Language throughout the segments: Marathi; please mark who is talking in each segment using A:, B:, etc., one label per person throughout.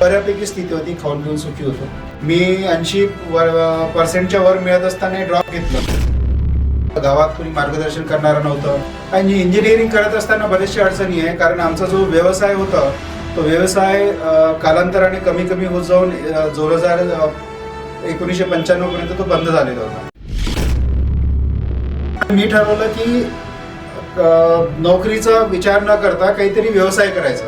A: बऱ्यापैकी स्थिती होती, खाऊन पिऊन सुखी होतो. मी 80% वर मिळत असताना ड्रॉप घेतलं. गावात कोणी मार्गदर्शन करणारं नव्हतं आणि इंजिनिअरिंग करत असताना बरेचशे अडचणी आहे. कारण आमचा जो व्यवसाय होता तो व्यवसाय कालांतराने कमी कमी होत जाऊन 1995 पर्यंत तो बंद झालेला होता. मी ठरवलं की नोकरीचा विचार न करता काहीतरी व्यवसाय करायचा.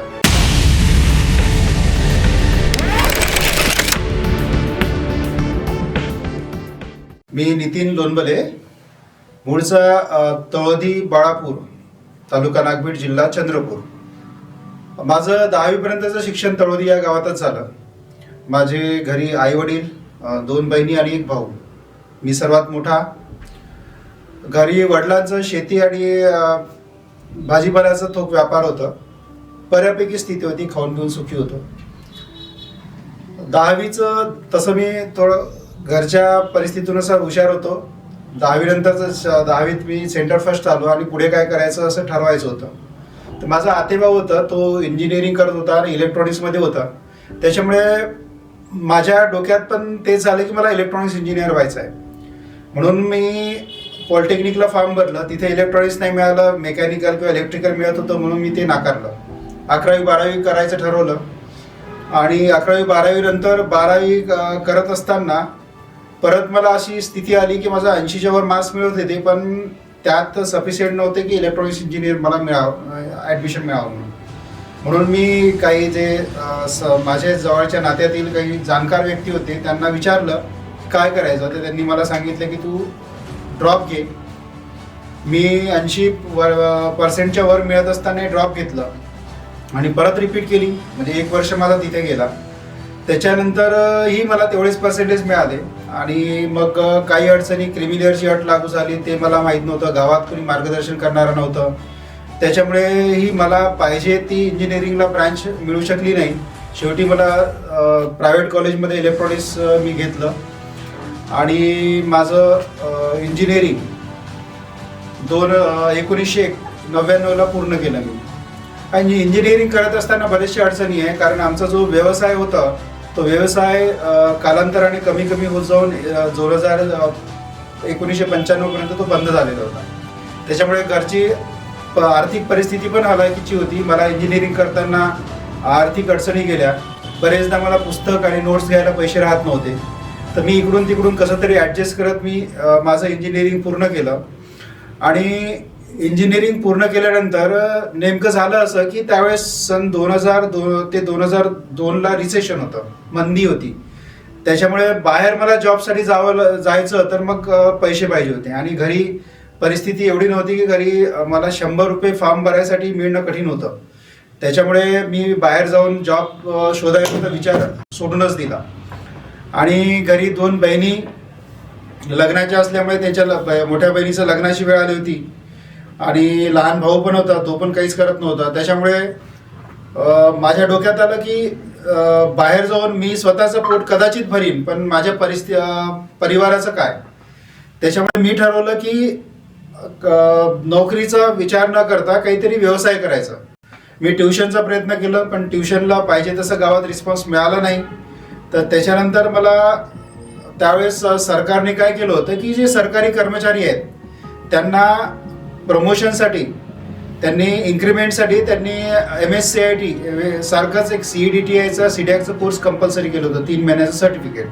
A: मी नितीन लोणबले, मूळचा तळोदी बाळापूर, तालुका नागभीड, जिल्हा चंद्रपूर. माझं 10वी पर्यंतचं शिक्षण तळोदी या गावातच झालं. माझे घरी आई वडील, 2 बहिणी आणि 1 भाऊ. मी सर्वात मोठा. घरी वडिलांचं शेती आणि भाजीपाल्याचा थोक व्यापार होता. बऱ्यापैकी स्थिती होती, खाऊन पिऊन सुखी होतो. 10वीचं तसं मी थोडं घरच्या परिस्थितीनुसार हुशार होतो. 10वी नंतरच 10वीत मी सेंटर फर्स्ट आलो आणि पुढे काय करायचं असं ठरवायचं होतं. तर माझा आतेभाऊ होता, तो इंजिनिअरिंग करत होता आणि इलेक्ट्रॉनिक्समध्ये होता. त्याच्यामुळे माझ्या डोक्यात पण तेच झालं की मला इलेक्ट्रॉनिक्स इंजिनियर व्हायचं आहे. म्हणून मी पॉलिटेक्निकला फॉर्म भरला. तिथे इलेक्ट्रॉनिक्स नाही मिळालं, मेकॅनिकल किंवा इलेक्ट्रिकल मिळत होतं म्हणून मी ते नाकारलं. 11वी 12वी करायचं ठरवलं आणि 11वी 12वी नंतर 12वी करत असताना परत मला अशी स्थिती आली की माझा 80च्या वर मार्क्स मिळत होते, पण त्यात सफिशियंट नव्हते की इलेक्ट्रॉनिक्स इंजिनियर मला ॲडमिशन मिळावं म्हणून मी काही जे माझ्या जवळच्या नात्यातील काही जाणकार व्यक्ती होते त्यांना विचारलं काय करायचं. तर त्यांनी मला सांगितलं की तू ड्रॉप घे. मी 80% वर मिळत असताना ड्रॉप घेतलं आणि परत रिपीट केली. म्हणजे 1 वर्ष माझा तिथे गेला. त्याच्यानंतरही मला तेवढेच पर्सेंटेज मिळाले आणि मग काही अडचणी, क्रिमिलियरची अट लागू झाली. ते मला माहीत नव्हतं, गावात कोणी मार्गदर्शन करणारं नव्हतं. त्याच्यामुळेही मला पाहिजे ती इंजिनिअरिंगला ब्रँच मिळू शकली नाही. शेवटी मला प्रायव्हेट कॉलेजमध्ये इलेक्ट्रॉनिक्स मी घेतलं आणि माझं इंजिनिअरिंग 1999ला पूर्ण केलं मी. आणि इंजिनिअरिंग करत असताना बरेचशे अडचणी आहे. कारण आमचा जो व्यवसाय होता तो व्यवसाय कालांतराने कमी कमी होत जाऊन 1995 पर्यंत तो बंद झालेला होता. त्याच्यामुळे घरची आर्थिक परिस्थिती पण हलाखीची होती. मला इंजिनिअरिंग करताना आर्थिक अडचणी गेल्या. बरेचदा मला पुस्तक आणि नोट्स घ्यायला पैसे राहत नव्हते. तर मी इकडून तिकडून कसं तरी ॲडजस्ट करत मी माझं इंजिनिअरिंग पूर्ण केलं. आणि इंजिनिअरिंग पूर्ण केल्यानंतर नेमकं झालं असं की त्यावेळेस सन 2002 ते 2002ला रिसेशन होतं, मंदी होती. त्याच्यामुळे बाहेर मला जॉबसाठी जायचं तर मग पैसे पाहिजे होते आणि घरी परिस्थिती एवढी नव्हती की घरी मला 100 रुपये फॉर्म भरायसाठी मिळणं कठीण होतं. त्याच्यामुळे मी बाहेर जाऊन जॉब शोधायचा विचार सोडूनच दिला. आणि घरी 2 बहिणी लग्नाच्या असल्यामुळे त्यांच्या मोठ्या बहिणीचं लग्नाची वेळ आली होती आणि लहान भाऊ पण होता, तो पण काहीच करत नव्हता. त्याच्यामुळे माझ्या डोक्यात आलं की बाहेर जाऊन मी स्वतःचं पोट कदाचित भरीन, पण माझ्या परिवाराचं काय. त्याच्यामुळे मी ठरवलं की नोकरीचा विचार न करता काहीतरी व्यवसाय करायचा. मी ट्युशनचा प्रयत्न केला, पण ट्युशनला पाहिजे तसं गावात रिस्पॉन्स मिळाला नाही. तर त्याच्यानंतर मला त्यावेळेस सरकारने काय केलं होतं की जे सरकारी कर्मचारी आहेत त्यांना प्रमोशनसाठी, त्यांनी इन्क्रिमेंटसाठी त्यांनी MSCIT सारखंच एक CEDTIचा CDACचा कोर्स कंपल्सरी केलं होतं, 3 महिन्याचं सर्टिफिकेट.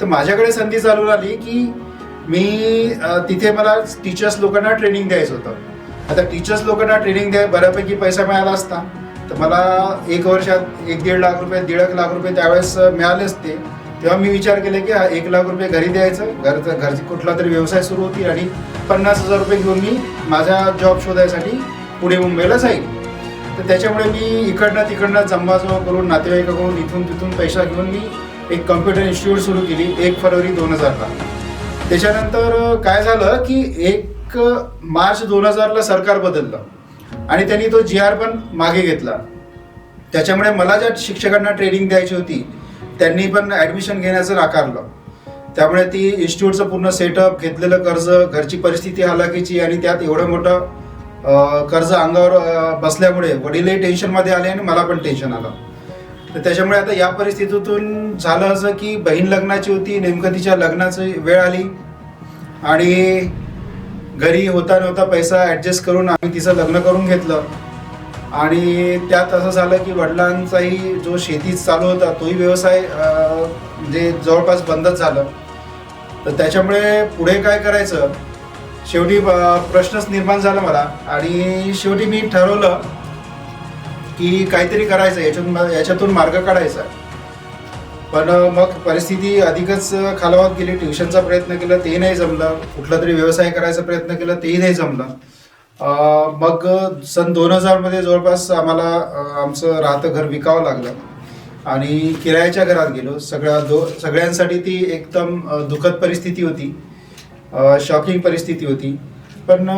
A: तर माझ्याकडे संधी चालू आली की मी तिथे मला टीचर्स लोकांना ट्रेनिंग द्यायचं होतं. आता टीचर्स लोकांना ट्रेनिंग बऱ्यापैकी पैसा मिळाला असता तर मला 1 वर्षात 1-1.5 लाख रुपये, 1.5 लाख रुपये त्यावेळेस मिळाले असते. तेव्हा मी विचार केला की 1 लाख रुपये घरी द्यायचं, घरची कुठला तरी व्यवसाय सुरू होतील आणि 50,000 रुपये घेऊन मी माझा जॉब शोधायसाठी पुणे मुंबईला जाईल. तर त्याच्यामुळे मी इकडनं तिकडनं जमवाजमव करून नातेवाईकाकडून इथून तिथून पैसा घेऊन मी एक कम्प्युटर इन्स्टिट्यूट सुरू केली 1 फरवरी 2000ला. त्याच्यानंतर काय झालं की 1 मार्च 2000ला सरकार बदललं आणि त्यांनी तो GR पण मागे घेतला. त्याच्यामुळे मला ज्या शिक्षकांना ट्रेनिंग द्यायची होती त्यांनी पण ॲडमिशन घेण्याचं नाकारलं. त्यामुळे ती इन्स्टिट्यूटचं पूर्ण सेटअप, घेतलेलं कर्ज, घरची परिस्थिती हालाकीची आणि त्यात एवढं मोठं कर्ज अंगावर बसल्यामुळे वडीलही टेन्शनमध्ये आले आणि मला पण टेन्शन आलं. तर त्याच्यामुळे आता या परिस्थितीतून झालं असं की बहीण लग्नाची होती, नेमकं तिच्या लग्नाची वेळ आली आणि घरी होता नव्हता पैसा ॲडजस्ट करून आम्ही तिचं लग्न करून घेतलं. आणि त्यात असं झालं की वडिलांचाही जो शेती चालू होता तोही व्यवसाय म्हणजे जवळपास बंदच झालं. तर त्याच्यामुळे पुढे काय करायचं शेवटी प्रश्नच निर्माण झाला मला. आणि शेवटी मी ठरवलं की काहीतरी करायचं, याच्यातून मार्ग काढायचा. पण मग परिस्थिती अधिकच खालावत गेली. ट्युशनचा प्रयत्न केला तेही नाही जमलं, कुठला तरी व्यवसाय करायचा प्रयत्न केला तेही नाही जमलं. मग सन 2000 मध्ये जवळपास आम्हाला आमचं राहतं घर विकावं लागलं आणि किरायाच्या घरात गेलो. सगळ्यांसाठी ती एकदम दुःखद परिस्थिती होती, शॉकिंग परिस्थिती होती. पण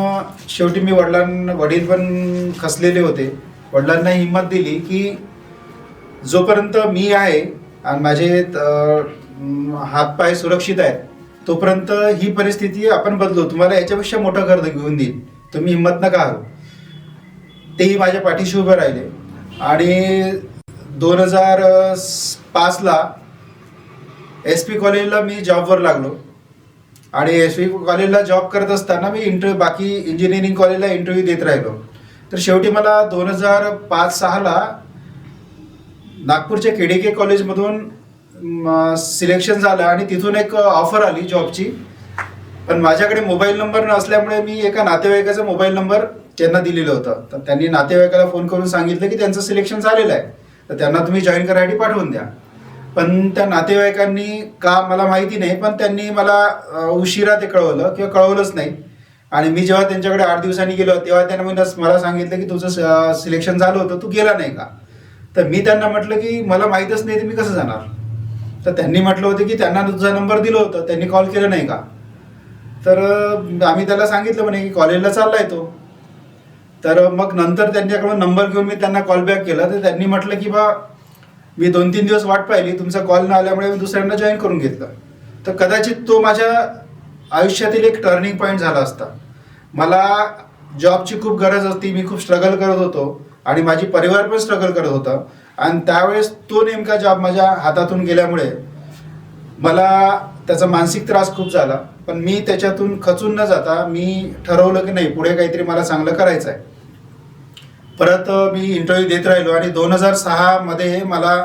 A: शेवटी मी वडील पण खचलेले होते. वडिलांना हिंमत दिली की जोपर्यंत मी आहे आणि माझे हातपाय सुरक्षित आहेत तोपर्यंत ही परिस्थिती आपण बदलू, तुम्हाला याच्यापेक्षा मोठं घर घेऊन देईल, तुम्ही हिंमत नका हारू. तेही माझ्या पाठीशी उभे राहिले. आणि 2005ला SP कॉलेजला मी जॉबवर लागलो. आणि SP कॉलेजला जॉब करत असताना मी बाकी इंजिनिअरिंग कॉलेजला इंटरव्ह्यू देत राहिलो. तर शेवटी मला 2005-06ला नागपूरच्या KDK कॉलेजमधून सिलेक्शन झालं आणि तिथून एक ऑफर आली जॉबची. पण माझ्याकडे मोबाईल नंबर नसल्यामुळे मी एका नातेवाईकाचा मोबाईल नंबर त्यांना दिलेलं होतं. तर त्यांनी नातेवाईकाला फोन करून सांगितलं की त्यांचं सिलेक्शन झालेलं आहे, तर त्यांना तुम्ही जॉईन करायसाठी पाठवून द्या. पण त्या नातेवाईकांनी का मला माहिती नाही, पण त्यांनी मला उशिरा ते कळवलं किंवा कळवलंच नाही. आणि मी जेव्हा त्यांच्याकडे 8 दिवसांनी गेलो तेव्हा त्यांना मला सांगितलं की तुझं सिलेक्शन झालं होतं, तू गेला नाही का. तर मी त्यांना म्हटलं की मला माहीतच नाही, तर मी कसं जाणार. तर त्यांनी म्हटलं होतं की त्यांना तुझा नंबर दिला होता, त्यांनी कॉल केला नाही का. तर आम्ही त्याला सांगितलं म्हणे की कॉलेजला चाललाय तो. तर मग नंतर त्यांच्याकडून नंबर घेऊन मी त्यांना कॉल बॅक केला. तर त्यांनी म्हटलं की मी 2-3 दिवस वाट पाहिली, तुमचा कॉल न आल्यामुळे मी दुसऱ्यांना जॉईन करून घेतलं. तर कदाचित तो माझ्या आयुष्यातील एक टर्निंग पॉईंट झाला असता. मला जॉबची खूप गरज होती, मी खूप स्ट्रगल करत होतो आणि माझी परिवार पण स्ट्रगल करत होता. आणि त्यावेळेस तो नेमका जॉब माझ्या हातातून गेल्यामुळे मला त्याचा मानसिक त्रास खूप झाला. पण मी त्याच्यातून खचून न जाता मी ठरवलं की नाही, पुढे काहीतरी मला चांगलं करायचं आहे. परत मी इंटरव्ह्यू देत राहिलो आणि 2006मध्ये मला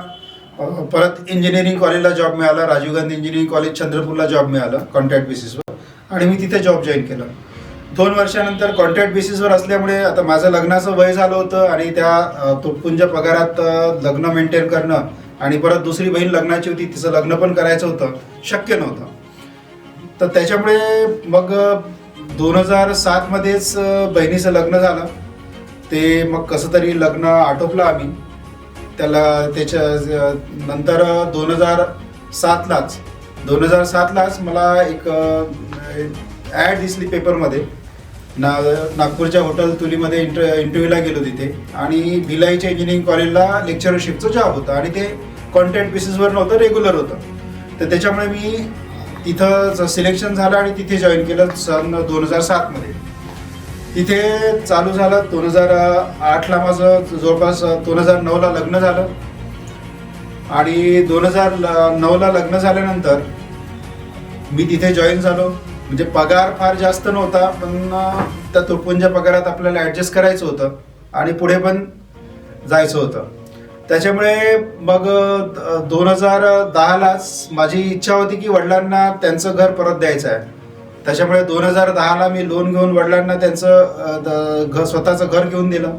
A: परत इंजिनिअरिंग कॉलेजला जॉब मिळाला. राजीव गांधी इंजिनिअरिंग कॉलेज चंद्रपूरला जॉब मिळालं कॉन्ट्रॅक्ट बेसिसवर आणि मी तिथे जॉब जॉईन केलं. 2 वर्षानंतर कॉन्ट्रॅक्ट बेसिसवर असल्यामुळे आता माझं लग्नाचं वय झालं होतं आणि त्या तुटपुंज पगारात लग्न मेंटेन करणं आणि परत दुसरी बहीण लग्नाची होती, तिचं लग्न पण करायचं होतं, शक्य नव्हतं. तर त्याच्यामुळे मग 2007मध्येच बहिणीचं लग्न झालं. ते मग कसं तरी लग्न आटोपलं आम्ही. त्याच्या नंतर 2007लाच मला एक ॲड दिसली पेपरमध्ये. नागपूरच्या हॉटेल तुलीमध्ये इंटरव्ह्यूला गेलो तिथे आणि भिलाईच्या इंजिनिअरिंग कॉलेजला लेक्चरशिपचं जॉब होतं आणि ते कॉन्ट्रॅक्ट बेसिसवर नव्हतं, रेग्युलर होतं. तर त्याच्यामुळे मी तिथं सिलेक्शन झालं आणि तिथे जॉईन केलं सन 2007मध्ये. तिथे चालू झालं. 2008ला माझं जवळपास 2009ला लग्न झालं आणि 2009ला लग्न झाल्यानंतर मी तिथे जॉईन झालो. म्हणजे पगार फार जास्त नव्हता, पण त्या तुटपुंज्या पगारात आपल्याला ॲडजस्ट करायचं होतं आणि पुढे पण जायचं होतं. त्याच्यामुळे मग 2010लाच माझी इच्छा होती की वडिलांना त्यांचं घर परत द्यायचं आहे. त्याच्यामुळे 2010ला मी लोन घेऊन वडिलांना त्यांचं स्वतःचं घर घेऊन दिलं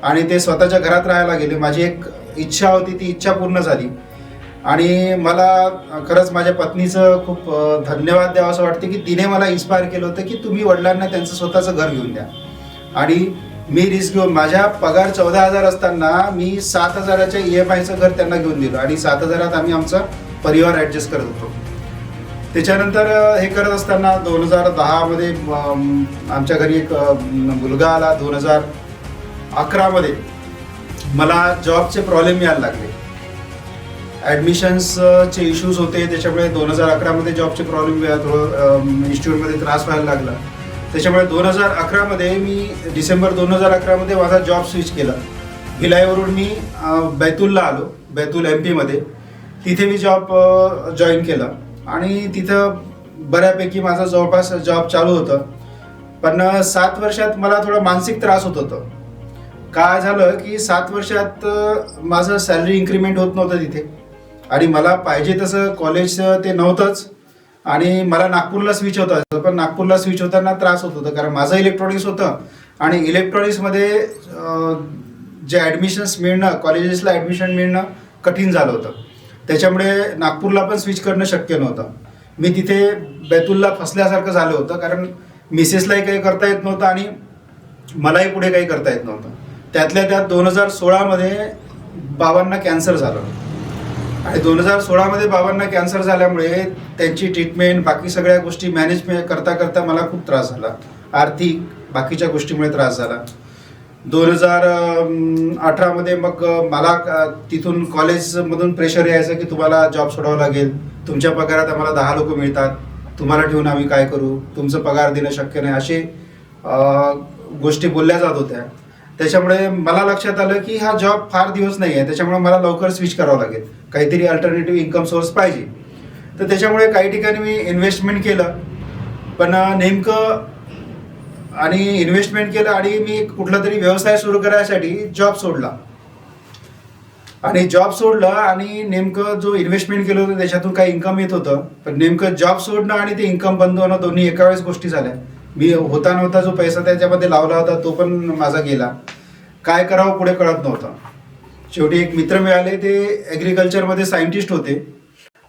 A: आणि ते स्वतःच्या घरात राहायला गेले. माझी एक इच्छा होती, ती इच्छा पूर्ण झाली. आणि मला खरंच माझ्या पत्नीचं खूप धन्यवाद द्यावं असं वाटतं की तिने मला इन्स्पायर केलं होतं की तुम्ही वडिलांना त्यांचं स्वतःचं घर घेऊन द्या. आणि मी रिस्क घेऊन माझ्या पगार 14,000 असताना मी 7,000च्या EMIचं घर त्यांना घेऊन दिलं आणि 7,000त आम्ही आमचा परिवार ॲडजस्ट करत होतो. त्याच्यानंतर हे करत असताना 2010मध्ये आमच्या घरी एक मुलगा आला. 2011मध्ये मला जॉबचे प्रॉब्लेम यायला लागले, ॲडमिशन्सचे इश्यूज होते. त्याच्यामुळे 2011मध्ये जॉबचे प्रॉब्लेम थोडं इन्स्टिट्यूटमध्ये त्रास व्हायला लागला. त्याच्यामुळे 2011मध्ये मी डिसेंबर 2011मध्ये माझा जॉब स्विच केला. भिलाईवरून मी बैतूलला आलो. बैतूल MP मध्ये. तिथे मी जॉब जॉईन केला आणि तिथं बऱ्यापैकी माझा जवळपास जॉब चालू होतं. पण 7 वर्षात मला थोडा मानसिक त्रास होत होता. काय झालं की 7 वर्षात माझं सॅलरी इन्क्रीमेंट होत नव्हतं तिथे आणि मला पाहिजे तसं कॉलेज ते नव्हतंच आणि मला नागपूरला स्विच होता. पण नागपूरला स्विच होताना त्रास होत होता कारण माझं इलेक्ट्रॉनिक्स होतं आणि इलेक्ट्रॉनिक्समध्ये जे ॲडमिशन्स मिळणं, कॉलेजेसला ॲडमिशन मिळणं कठीण झालं होतं. त्याच्यामुळे नागपूरला पण स्विच करणं शक्य नव्हतं. मी तिथे बैतूलला फसल्यासारखं झालं होतं कारण मिसेसलाही काही करता येत नव्हतं आणि मलाही पुढे काही करता येत नव्हतं. त्यातल्या त्यात 2016मध्ये बाबांना कॅन्सर झालं आणि 2016मध्ये बाबांना कॅन्सर झाल्यामुळे त्यांची ट्रीटमेंट बाकी सगळ्या गोष्टी मॅनेज करता करता मला खूप त्रास झाला. आर्थिक बाकीच्या गोष्टीमुळे त्रास झाला. 2018मध्ये मग मला तिथून कॉलेजमधून प्रेशर यायचं की तुम्हाला जॉब सोडावं लागेल, तुमच्या पगारात आम्हाला 10 लोक मिळतात, तुम्हाला ठेवून आम्ही काय करू, तुमचं पगार देणं शक्य नाही, असे गोष्टी बोलल्या जात होत्या. त्याच्यामुळे मला लक्षात आलं की हा जॉब फार दिवस नाही आहे, त्याच्यामुळे मला लवकर स्विच करावं लागेल, काहीतरी अल्टरनेटिव्ह इन्कम सोर्स पाहिजे. तर त्याच्यामुळे काही ठिकाणी मी इन्व्हेस्टमेंट केलं. पण नेमकं आणि इन्व्हेस्टमेंट केलं आणि मी कुठला तरी व्यवसाय सुरू करायसाठी जॉब सोडला आणि जॉब सोडला आणि नेमकं जो इन्व्हेस्टमेंट केलं होतं त्याच्यातून काही इन्कम येत होतं. पण नेमकं जॉब सोडणं आणि ते इन्कम बंद होणं दोन्ही एका वेळेस गोष्टी झाल्या. मी होता नव्हता जो पैसा त्याच्यामध्ये लावला होता तो पण माझा गेला. काय करावं पुढे कळत नव्हतं. शेवटी एक मित्र मिळाले, ते ॲग्रिकल्चरमध्ये सायंटिस्ट होते.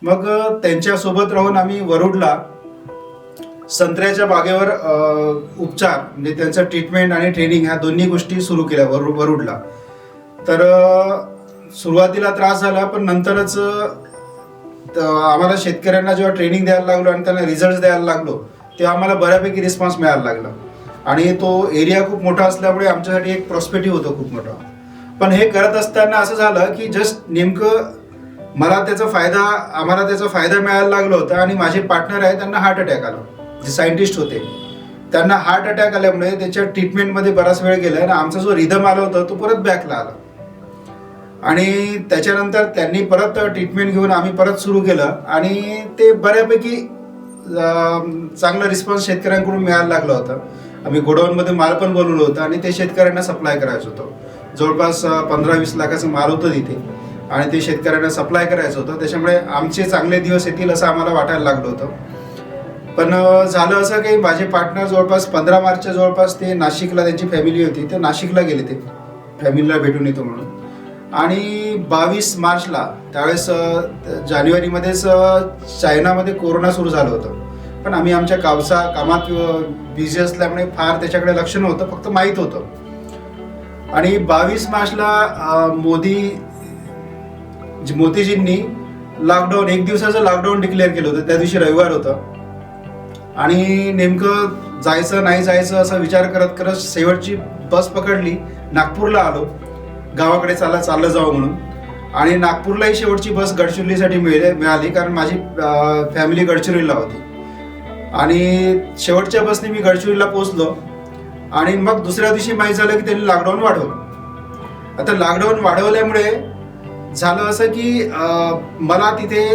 A: मग त्यांच्यासोबत राहून आम्ही वरुडला संत्र्याच्या बागेवर उपचार म्हणजे त्यांचं ट्रीटमेंट आणि ट्रेनिंग ह्या दोन्ही गोष्टी सुरू केल्या वरुडला. तर सुरुवातीला त्रास झाला पण नंतरच आम्हाला शेतकऱ्यांना जेव्हा ट्रेनिंग द्यायला लागलो आणि त्यांना रिझल्ट द्यायला लागलो तेव्हा आम्हाला बऱ्यापैकी रिस्पॉन्स मिळायला लागला आणि तो एरिया खूप मोठा असल्यामुळे आमच्यासाठी एक प्रॉस्पेक्टिव्ह होतं खूप मोठा. पण हे करत असताना असं झालं की जस्ट नेमकं आम्हाला त्याचा फायदा मिळायला लागला होता आणि माझे पार्टनर आहे त्यांना हार्ट अटॅक आला, जे सायंटिस्ट होते. त्यांना हार्ट अटॅक आल्यामुळे त्याच्या ट्रीटमेंटमध्ये बराच वेळ गेला आणि आमचा जो रिदम आला होता तो परत बॅकला आला आणि त्याच्यानंतर त्यांनी परत ट्रीटमेंट घेऊन आम्ही परत सुरू केलं आणि ते बऱ्यापैकी चांगला रिस्पॉन्स शेतकऱ्यांकडून मिळायला लागला होता. आम्ही गोडाऊनमध्ये माल पण बोलवलं होतं आणि ते शेतकऱ्यांना सप्लाय करायचं होतं. जवळपास 15-20 लाखाचं माल होतं तिथे आणि ते शेतकऱ्यांना सप्लाय करायचं होतं. त्याच्यामुळे आमचे चांगले दिवस येतील असं आम्हाला वाटायला लागलं होतं. पण झालं असं की माझे पार्टनर जवळपास 15 मार्चच्या जवळपास ते नाशिकला, त्यांची फॅमिली होती, ते नाशिकला गेले, ते फॅमिलीला भेटून येतो म्हणून. आणि 22 मार्चला त्यावेळेस जानेवारीमध्येच चायनामध्ये कोरोना सुरू झालं होतं. पण आम्ही आमच्या कामात बिझी असल्यामुळे फार त्याच्याकडे लक्ष नव्हतं, फक्त माहीत होतं. आणि 22 मार्चला मोदीजींनी लॉकडाऊन, 1 दिवसाचं लॉकडाऊन डिक्लेअर केलं होतं. त्या दिवशी रविवार होतं आणि नेमकं जायचं नाही जायचं असा विचार करत करत शेवटची बस पकडली, नागपूरला आलो. गावाकडे चाललं जावं म्हणून. आणि नागपूरलाही शेवटची बस गडचिरोलीसाठी मिळाली कारण माझी फॅमिली गडचिरोलीला होती. आणि शेवटच्या बसने मी गडचिरोलीला पोहोचलो आणि मग दुसऱ्या दिवशी माहीत झालं की त्यांनी लॉकडाऊन वाढवलं. आता लॉकडाऊन वाढवल्यामुळे झालं असं की मला तिथे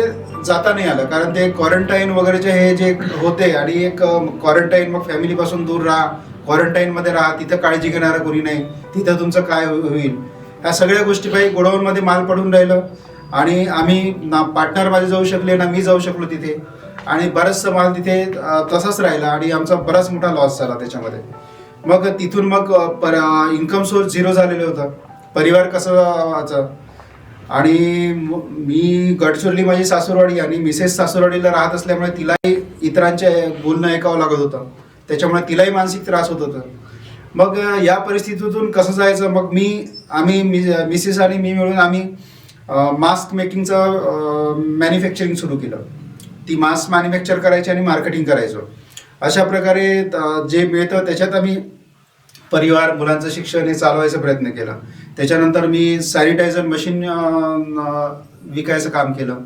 A: जाता नाही आलं कारण ते क्वारंटाईन वगैरेचे हे जे होते आणि एक क्वारंटाईन, मग फॅमिलीपासून दूर राहा, क्वारंटाईनमध्ये राहा, तिथं काळजी घेणारं कोणी नाही, तिथं तुमचं काय होईल, ह्या सगळ्या गोष्टी पाहिजे. गोडाऊनमध्ये माल पडून राहिलं आणि आम्ही ना पार्टनर माझे जाऊ शकले ना मी जाऊ शकलो तिथे आणि बराचसा माल तिथे तसाच राहिला आणि आमचा बराच मोठा लॉस झाला त्याच्यामध्ये. मग तिथून मग इन्कम सोर्स झिरो झालेलं होतं. परिवार कसं व्हायचं. आणि मी गडचिरोली माझी सासूरवाडी आणि मिसेस सासूरवाडीला राहत असल्यामुळे तिलाही इतरांचे बोलणं ऐकावं लागत होतं, त्याच्यामुळे तिलाही मानसिक त्रास होत होता. मग या परिस्थितीतून कसं जायचं, मग आम्ही मिसेस आणि मी मिळून आम्ही मास्क मेकिंगचं मॅन्युफॅक्चरिंग सुरू केलं. ती मास्क मॅन्युफॅक्चर करायची आणि मार्केटिंग करायचं. अशा प्रकारे जे मिळतं त्याच्यात आम्ही परिवार, मुलांचं शिक्षण हे चालवायचा प्रयत्न केला. त्याच्यानंतर मी सॅनिटायझर मशीन विकायचं काम केलं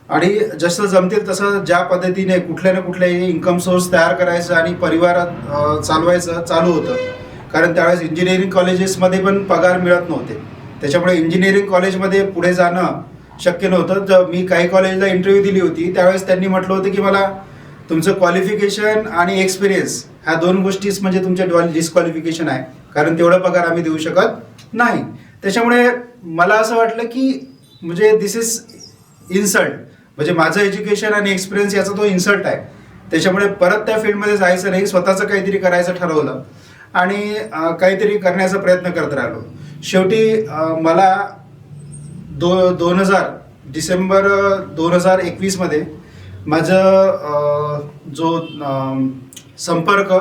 A: आणि जसं जमतील तसं ज्या पद्धतीने कुठल्या ना कुठल्याही इन्कम सोर्स तयार करायचं आणि परिवारात चालवायचं चालू होतं. कारण त्यावेळेस इंजिनिअरिंग कॉलेजेसमध्ये पण पगार मिळत नव्हते, त्याच्यामुळे इंजिनिअरिंग कॉलेजमध्ये पुढे जाणं शक्य नव्हतं. तर मी काही कॉलेजला इंटरव्ह्यू दिली होती, त्यावेळेस त्यांनी म्हटलं होतं की मला तुमचं क्वालिफिकेशन आणि एक्सपिरियन्स ह्या 2 गोष्टीच म्हणजे तुमच्या डिस्क्वालिफिकेशन आहे, कारण तेवढा पगार आम्ही देऊ शकत नाही. त्याच्यामुळे मला असं वाटलं की म्हणजे दिस इज इन्सल्ट, म्हणजे माझं एज्युकेशन आणि एक्सपिरियन्स याचा तो इन्सल्ट आहे. त्याच्यामुळे परत त्या फील्डमध्ये जायचं नाही, स्वतःचं काहीतरी करायचं ठरवलं आणि काहीतरी करण्याचा प्रयत्न करत राहिलो. शेवटी मला 2000 डिसेंबर 2021मध्ये माझं जो संपर्क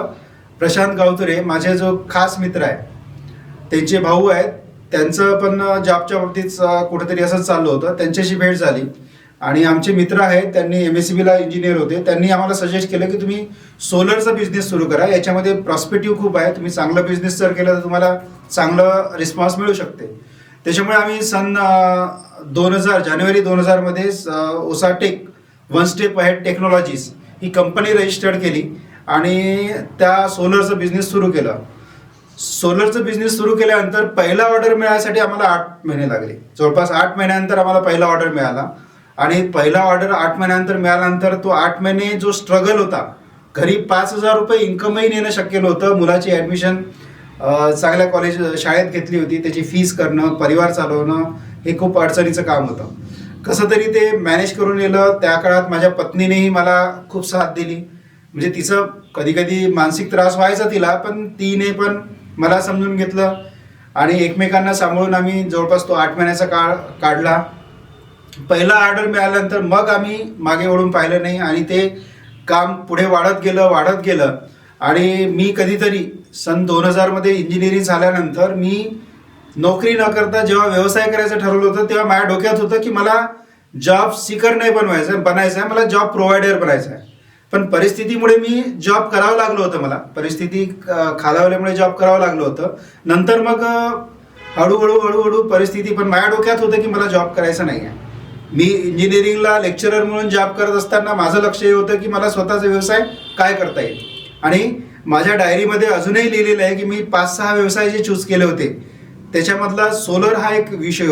A: प्रशांत गावतुरे, माझे जो खास मित्र आहे, त्यांचे भाऊ आहेत, त्यांचं पण जॉबच्या बाबतीत कुठेतरी असंच चाललं होतं. त्यांच्याशी भेट झाली आणि आमचे मित्र आहेत, त्यांनी MSCBला इंजिनियर होते, त्यांनी आम्हाला सजेस्ट केलं की तुम्ही सोलरचा बिझनेस सुरू करा, याच्यामध्ये प्रॉस्पेक्टिव्ह खूप आहे, तुम्ही चांगला बिझनेस जर केला तर तुम्हाला चांगलं रिस्पॉन्स मिळू शकते. त्याच्यामुळे आम्ही सन 2000 जानेवारी 2000मध्ये ओसाटेक वन स्टेप अहेड टेक्नॉलॉजीज ही कंपनी रजिस्टर्ड केली आणि त्या सोलरचं बिझनेस सुरू केलं. सोलरचं बिझनेस सुरू केल्यानंतर पहिला ऑर्डर मिळायसाठी आम्हाला 8 महिने लागले. जवळपास 8 महिन्यानंतर आम्हाला पहिला ऑर्डर मिळाला आणि पहिला ऑर्डर 8 महिन्यानंतर मिळाल्यानंतर तो 8 महिने जो स्ट्रगल होता, घरी 5,000 रुपये इन्कमही नेणं शक्य नव्हतं. मुलाची ॲडमिशन चांगल्या शाळेत घेतली होती, त्याची फीस करणं, परिवार चालवणं हे खूप अडचणीचं काम होतं. कसं तरी ते मॅनेज करून नेलं. त्या काळात माझ्या पत्नीनेही मला खूप साथ दिली, म्हणजे तिचं कधी कधी मानसिक त्रास व्हायचा तिला, पण तिने पण मला समजून घेतलं आणि एकमेकांना सांभाळून आम्ही जवळपास तो 8 महिन्याचा काळ काढला. पहिला ऑर्डर मिळाल्यानंतर मग आम्ही मागे वळून पाहिलं नाही आणि ते काम पुढे वाढत गेलं आणि मी कधीतरी सन 2000मध्ये इंजिनिअरिंग झाल्यानंतर मी नोकरी न करता जेव्हा व्यवसाय करायचं ठरवलं होतं, तेव्हा माझ्या डोक्यात होतं की मला जॉब सीकर नाही बनायचं आहे, मला जॉब प्रोव्हायडर बनायचं आहे. पण परिस्थितीमुळे मी जॉब करावं लागलं होतं, मला परिस्थिती खालावल्यामुळे जॉब करावं लागलं होतं. नंतर मग हळूहळू परिस्थिती, पण माझ्या डोक्यात होतं की मला जॉब करायचा नाही आहे. मी इंजिनिअरिंगला लेक्चरर म्हणून जॉब करत असताना माझं लक्ष हे होतं की मला स्वतःचा व्यवसाय काय करता येईल. आणि माझ्या डायरीमध्ये अजूनही लिहिलेलं आहे की मी 5-6 व्यवसाय जे चूज केले होते, त्याच्यामधला सोलर हा एक विषय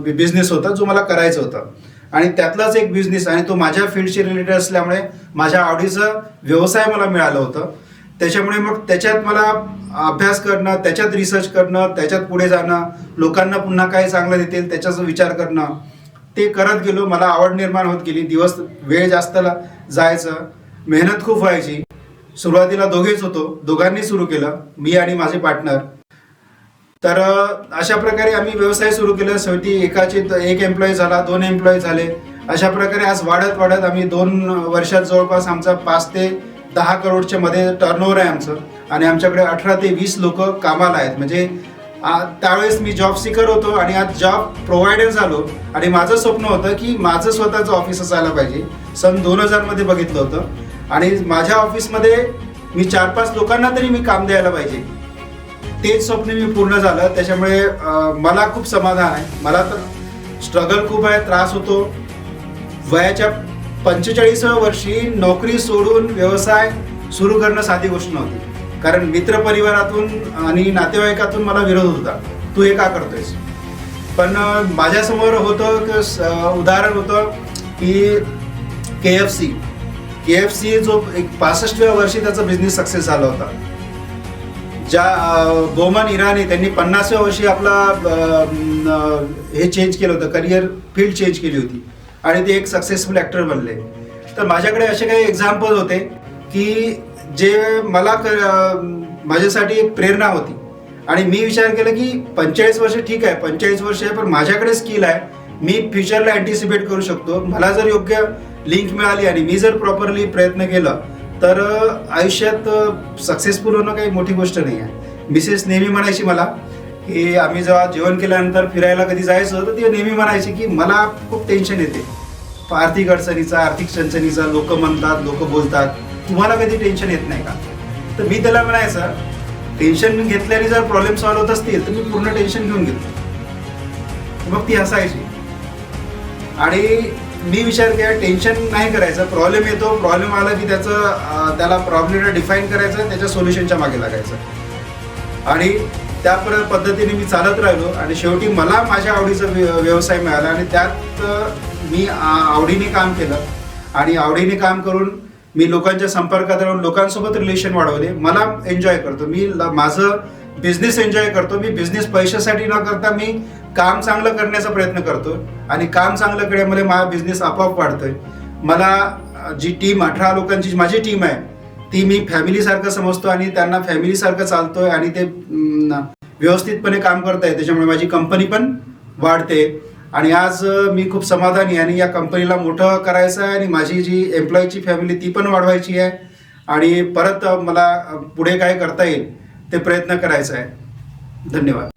A: बिझनेस होता जो मला करायचा होता आणि त्यातलाच एक बिझनेस, आणि तो माझ्या फील्डशी रिलेटेड असल्यामुळे माझ्या आवडीचा व्यवसाय मला मिळालं होतं. त्याच्यामुळे मग त्याच्यात मला अभ्यास करणं, त्याच्यात रिसर्च करणं, त्याच्यात पुढे जाणं, लोकांना पुन्हा काय चांगलं देतील त्याच्याचा विचार करणं, ते करत गेलो. मला आवड निर्माण होत गेली. वेळ जास्त जायचं, मेहनत खूप व्हायची. सुरुवातीला दोघेच होतो, दोघांनी सुरू केलं, मी आणि माझे पार्टनर. तर अशा प्रकारे आम्ही व्यवसाय सुरू केला. शेवटी एक एम्प्लॉई झाला, 2 एम्प्लॉई झाले. अशा प्रकारे आज वाढत आम्ही 2 वर्षात जवळपास आमचा 5 ते 10 करोडच्या मध्ये टर्नओव्हर आहे आमचं आणि आमच्याकडे 18 ते 20 लोक कामाला आहेत. म्हणजे त्यावेळेस मी जॉब सीकर होतो आणि आज जॉब प्रोव्हायडर झालो आणि माझं स्वप्न होतं की माझं स्वतःचं ऑफिस असायला पाहिजे. सन 2000मध्ये बघितलं होतं आणि माझ्या ऑफिसमध्ये मी 4-5 लोकांना तरी मी काम द्यायला पाहिजे. तेच स्वप्न मी पूर्ण झालं. त्याच्यामुळे मला खूप समाधान आहे. मला तर स्ट्रगल खूप आहे, त्रास होतो. वयाच्या 45व्या वर्षी नोकरी सोडून व्यवसाय सुरू करणं साधी गोष्ट नव्हती, कारण मित्रपरिवारातून आणि नातेवाईकातून मला विरोध होता, तू हे का करतोयस. पण माझ्यासमोर होतं उदाहरण होतं की KFC जो एक 65व्या वर्षी त्याचा बिझनेस सक्सेस झाला होता. ज्या बोमन इराणी त्यांनी 50व्या वर्षी आपला हे चेंज केलं होतं, करिअर फील्ड चेंज केली होती आणि ते एक सक्सेसफुल ॲक्टर बनले. तर माझ्याकडे असे काही एक्झाम्पल होते की जे मला माझ्यासाठी एक प्रेरणा होती आणि मी विचार केला की 45 वर्ष ठीक आहे, 45 वर्ष आहे, पण माझ्याकडे स्किल आहे, मी फ्युचरला अँटिसिपेट करू शकतो. मला जर योग्य लिंक मिळाली आणि मी जर प्रॉपरली प्रयत्न केला तर आयुष्यात सक्सेसफुल होणं काही मोठी गोष्ट नाही आहे. मिसेस नेहमी म्हणायची मला की आम्ही जेव्हा जेवण केल्यानंतर फिरायला कधी जायचं तर ती नेहमी म्हणायची की मला खूप टेन्शन येते आर्थिक अडचणीचा, आर्थिक चणचणीचा. लोक म्हणतात, लोक बोलतात, तुम्हाला कधी टेन्शन येत नाही का. तर मी त्याला म्हणायचं, टेन्शन घेतल्याने जर प्रॉब्लेम सॉल्व्ह होत असतील तर मी पूर्ण टेन्शन घेऊन घेतो. मग ती हसायची आणि मी विचार केला टेन्शन नाही करायचं. प्रॉब्लेम येतो, प्रॉब्लेम आला की त्याला प्रॉब्लेमला डिफाईन करायचं, त्याच्या सोल्युशनच्या मागे लागायचं. आणि पद्धतीने मी चालत राहिलो आणि शेवटी मला माझ्या आवडीचा व्यवसाय मिळाला आणि त्यात मी आवडीने काम केलं आणि आवडीने काम करून मी लोकांच्या संपर्कात राहून लोकांसोबत रिलेशन वाढवले. मला एन्जॉय करतो मी माझं बिझनेस एन्जॉय करतो. मी बिझनेस पैशासाठी न करता मी काम चांगलं करण्याचा प्रयत्न करतो आणि काम चांगलं केल्यामुळे माझा बिझनेस आपोआप वाढतोय. मला जी टीम 18 लोकांची माझी टीम आहे ती मी फॅमिलीसारखं समजतो आणि त्यांना फॅमिलीसारखं चालतोय आणि ते व्यवस्थितपणे काम करताय. त्याच्यामुळे माझी कंपनी पण वाढते आणि आज मी खूप समाधानी आहे आणि या कंपनीला मोठं करायचं आहे आणि माझी जी एम्प्लॉईची फॅमिली ती पण वाढवायची आहे आणि परत मला पुढे काय करता येईल ते प्रयत्न करायचा आहे. धन्यवाद.